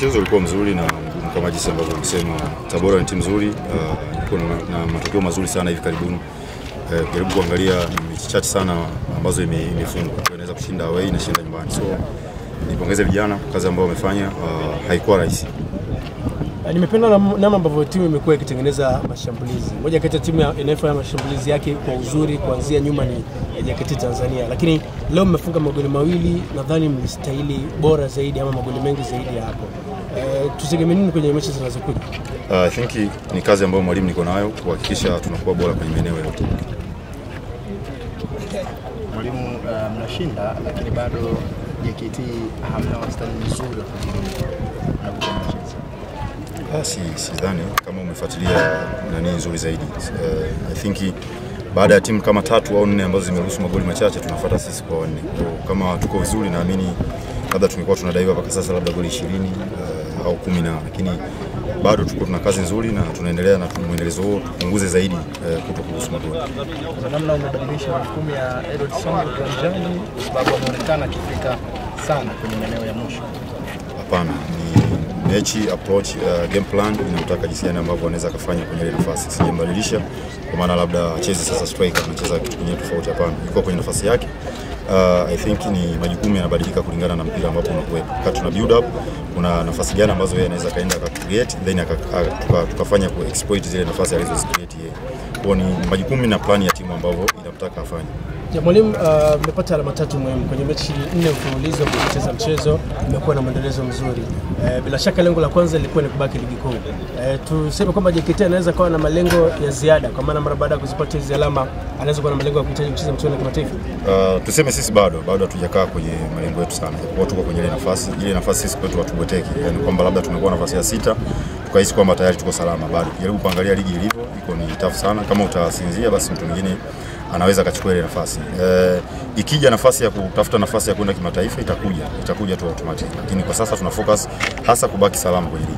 Mchezo ulikuwa mzuri na kama jinsi ambavyo umesema, Tabora ni timu nzuri, iko na matokeo mazuri sana hivi karibuni. Jaribu kuangalia mechi chache sana ambazo imefungwa. Inaweza kushinda away na shinda nyumbani. So nipongeze vijana kwa kazi ambayo wamefanya, haikuwa rahisi. Nimependa namna ambavyo timu imekuwa ikitengeneza mashambulizi. Moja kati ya timu inayofanya mashambulizi yake kwa uzuri kuanzia nyuma ni JKT Tanzania. Lakini leo mmefunga magoli mawili, nadhani mlistahili bora zaidi ama magoli mengi zaidi ya hapo. Tutegemee nini kwenye mechi zinazokuja? I think ni kazi ambayo mwalimu niko nayo kuhakikisha tunakuwa bora kwenye maeneo yote. Mwalimu, mnashinda lakini bado JKT hamna wastani mzuri wa sidhani kama umefuatilia nani nzuri zaidi. I think baada ya timu kama 3 au 4 ambazo zimeruhusu magoli machache tunafuata sisi kwa 4. Kama tuko vizuri naamini labda tungekuwa tunadaiwa mpaka sasa labda goli 20 au 10, lakini bado tuko tuna kazi nzuri na tunaendelea na muendelezo huo tupunguze zaidi kutokuruhusu magoli. Kwa namna umebadilisha majukumu ya Edward Songo uwanjani kwa sababu anaonekana akifika sana kwenye maeneo ya mwisho. Hapana, ni mechi approach, game plan inataka jinsi gani ambavyo anaweza kufanya kwenye ile nafasi. Sijambadilisha kwa maana labda acheze sasa striker, anacheza kitu kingine tofauti. Hapana, yuko kwenye nafasi yake. I think ni majukumu yanabadilika kulingana na mpira ambapo unakuwepo. Wakati tuna build up, kuna nafasi gani ambazo yeye anaweza kaenda create, then tukafanya ku exploit zile nafasi alizozicreate yeye. Kwa ni majukumu na plan ya timu ambavyo inamtaka afanye. Mwalimu, mmepata alama 3 muhimu kwenye mechi 4 mfululizo kucheza mchezo, imekuwa na maendelezo mzuri. Bila shaka lengo la kwanza lilikuwa ni kubaki ligi kuu. Tuseme kwamba JKT anaweza kuwa na malengo ya ziada kwa maana mara baada ya kuzipata hizo alama anaweza kuwa na malengo ya kuhitaji kucheza mchezo wa kimataifa. Tuseme sisi bado hatujakaa kwenye malengo yetu sana. Kwa tuko kwenye ile nafasi sisi kwetu watuboteki. Yaani kwamba labda tumekuwa nafasi ya 6 tukahisi kwamba tayari tuko salama. Bado jaribu kuangalia ligi ilivyo, iko ni tough sana. Kama utasinzia basi mtu mwingine anaweza akachukua ile nafasi. Ikija nafasi ya kutafuta nafasi ya kwenda kimataifa itakuja tu automatic. Lakini kwa sasa tuna focus hasa kubaki salama kwenye ligi.